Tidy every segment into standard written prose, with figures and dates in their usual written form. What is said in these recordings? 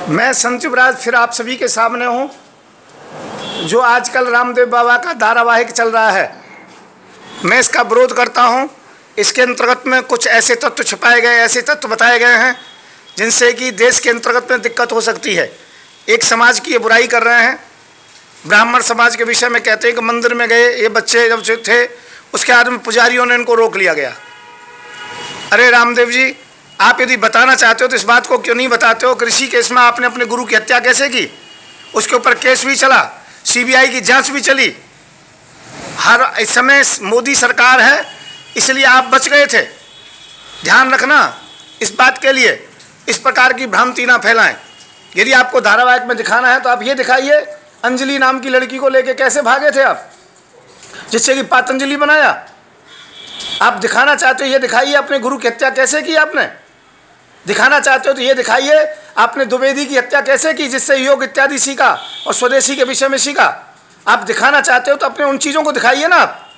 मैं संत युवराज फिर आप सभी के सामने हूँ। जो आजकल रामदेव बाबा का धारावाहिक चल रहा है, मैं इसका विरोध करता हूँ। इसके अंतर्गत में कुछ ऐसे तत्व छिपाए गए, ऐसे तत्व बताए गए हैं जिनसे कि देश के अंतर्गत में दिक्कत हो सकती है। एक समाज की ये बुराई कर रहे हैं। ब्राह्मण समाज के विषय में कहते हैं कि मंदिर में गए ये बच्चे जब थे, उसके बाद में पुजारियों ने इनको रोक लिया गया। अरे रामदेव जी, आप यदि बताना चाहते हो तो इस बात को क्यों नहीं बताते हो कि ऋषि केस में आपने अपने गुरु की हत्या कैसे की? उसके ऊपर केस भी चला, सीबीआई की जांच भी चली। हर इस समय मोदी सरकार है, इसलिए आप बच गए थे। ध्यान रखना इस बात के लिए, इस प्रकार की भ्रांति ना फैलाएं। यदि आपको धारावाहिक में दिखाना है तो आप ये दिखाइए, अंजलि नाम की लड़की को लेके कैसे भागे थे आप, जिससे कि पतंजलि बनाया। आप दिखाना चाहते हो ये दिखाइए, अपने गुरु की हत्या कैसे की आपने। दिखाना चाहते हो तो ये दिखाइए, आपने द्विवेदी की हत्या कैसे की, जिससे योग इत्यादि सीखा और स्वदेशी के विषय में सीखा। आप दिखाना चाहते हो तो अपने उन चीज़ों को दिखाइए ना आप।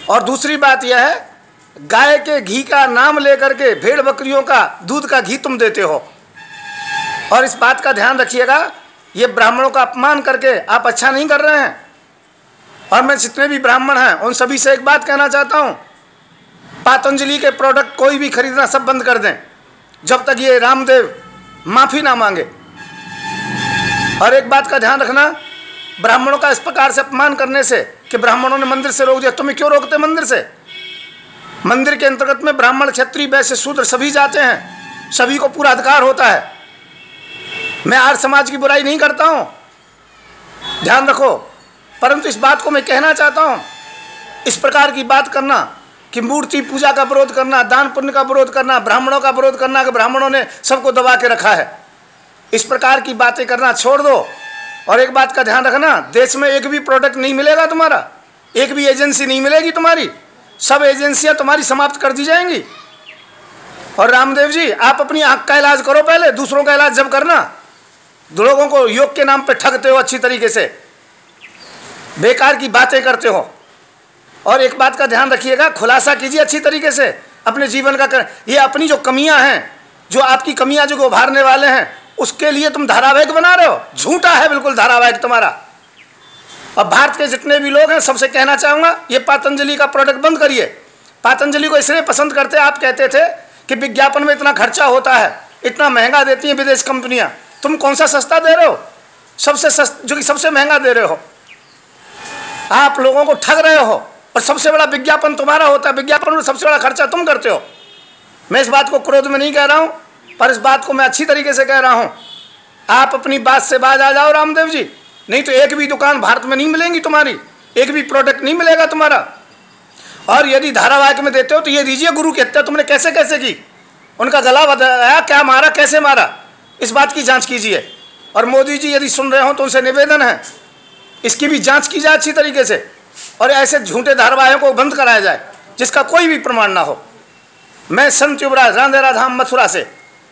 और दूसरी बात यह है, गाय के घी का नाम लेकर के भेड़ बकरियों का दूध का घी तुम देते हो। और इस बात का ध्यान रखिएगा, ये ब्राह्मणों का अपमान करके आप अच्छा नहीं कर रहे हैं। और मैं जितने भी ब्राह्मण हैं उन सभी से एक बात कहना चाहता हूँ, पतंजलि के प्रोडक्ट कोई भी खरीदना सब बंद कर दें जब तक ये रामदेव माफ़ी ना मांगे। और एक बात का ध्यान रखना, ब्राह्मणों का इस प्रकार से अपमान करने से कि ब्राह्मणों ने मंदिर से रोक दिया, तुम्हें क्यों रोकते मंदिर से? मंदिर के अंतर्गत में ब्राह्मण, क्षत्रिय, वैश्य, शूद्र सभी जाते हैं, सभी को पूरा अधिकार होता है। मैं आर्य समाज की बुराई नहीं करता हूँ, ध्यान रखो। परंतु इस बात को मैं कहना चाहता हूँ, इस प्रकार की बात करना कि मूर्ति पूजा का विरोध करना, दान पुण्य का विरोध करना, ब्राह्मणों का विरोध करना कि ब्राह्मणों ने सबको दबा के रखा है, इस प्रकार की बातें करना छोड़ दो। और एक बात का ध्यान रखना, देश में एक भी प्रोडक्ट नहीं मिलेगा तुम्हारा, एक भी एजेंसी नहीं मिलेगी तुम्हारी, सब एजेंसियां तुम्हारी समाप्त कर दी जाएंगी। और रामदेव जी, आप अपनी आँख का इलाज करो पहले, दूसरों का इलाज जब करना। लोगों को योग के नाम पर ठगते हो, अच्छी तरीके से बेकार की बातें करते हो। और एक बात का ध्यान रखिएगा, खुलासा कीजिए अच्छी तरीके से अपने जीवन का ये अपनी जो कमियां हैं, जो आपकी कमियां जो उभारने वाले हैं, उसके लिए तुम धारावाहिक बना रहे हो। झूठा है बिल्कुल धारावाहिक तुम्हारा। और भारत के जितने भी लोग हैं सबसे कहना चाहूँगा, ये पतंजलि का प्रोडक्ट बंद करिए। पतंजलि को इसलिए पसंद करते, आप कहते थे कि विज्ञापन में इतना खर्चा होता है, इतना महंगा देती हैं विदेश कंपनियाँ, तुम कौन सा सस्ता दे रहे हो? जो कि सबसे महंगा दे रहे हो। आप लोगों को ठग रहे हो और सबसे बड़ा विज्ञापन तुम्हारा होता है, विज्ञापन में सबसे बड़ा खर्चा तुम करते हो। मैं इस बात को क्रोध में नहीं कह रहा हूँ, पर इस बात को मैं अच्छी तरीके से कह रहा हूँ। आप अपनी बात से बाज आ जाओ रामदेव जी, नहीं तो एक भी दुकान भारत में नहीं मिलेंगी तुम्हारी, एक भी प्रोडक्ट नहीं मिलेगा तुम्हारा। और यदि धारावाहिक में देते हो तो ये दीजिए, गुरु की हत्या तुमने कैसे कैसे की, उनका गला बताया, क्या मारा, कैसे मारा, इस बात की जाँच कीजिए। और मोदी जी यदि सुन रहे हो तो उनसे निवेदन है, इसकी भी जाँच की जाए अच्छी तरीके से, और ऐसे झूठे धारावाहिकों को बंद कराया जाए जिसका कोई भी प्रमाण ना हो। मैं संत युवराज रांदेरा धाम मथुरा से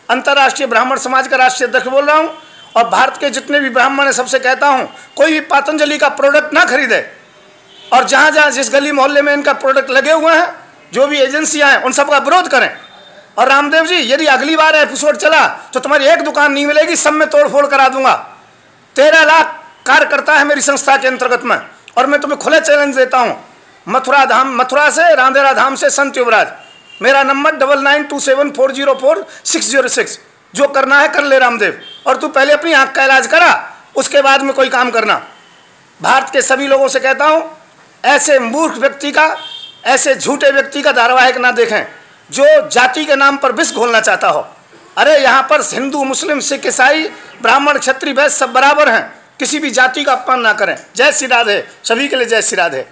अंतर्राष्ट्रीय ब्राह्मण समाज का राष्ट्रीय अध्यक्ष बोल रहा हूँ। और भारत के जितने भी ब्राह्मण हैं सबसे कहता हूँ, कोई भी पतंजलि का प्रोडक्ट ना खरीदे। और जहाँ जहाँ जिस गली मोहल्ले में इनका प्रोडक्ट लगे हुए हैं, जो भी एजेंसियाँ हैं, उन सब का विरोध करें। और रामदेव जी, यदि अगली बार एपिसोड चला तो तुम्हारी एक दुकान नहीं मिलेगी, सब में तोड़ फोड़ करा दूंगा। 13 लाख कार्यकर्ता है मेरी संस्था के अंतर्गत में, और मैं तुम्हें खुले चैलेंज देता हूँ। मथुरा से, रांदेरा धाम से संत युवराज। मेरा नंबर 9927404606। जो करना है कर ले रामदेव, और तू पहले अपनी आँख का इलाज करा, उसके बाद में कोई काम करना। भारत के सभी लोगों से कहता हूँ, ऐसे मूर्ख व्यक्ति का, ऐसे झूठे व्यक्ति का धारावाहिक ना देखें जो जाति के नाम पर विष घोलना चाहता हो। अरे यहाँ पर हिंदू, मुस्लिम, सिख, ईसाई, ब्राह्मण, क्षत्रिय, वैश्य सब बराबर हैं, किसी भी जाति का अपमान ना करें। जय श्री राधे, सभी के लिए जय श्री राधे।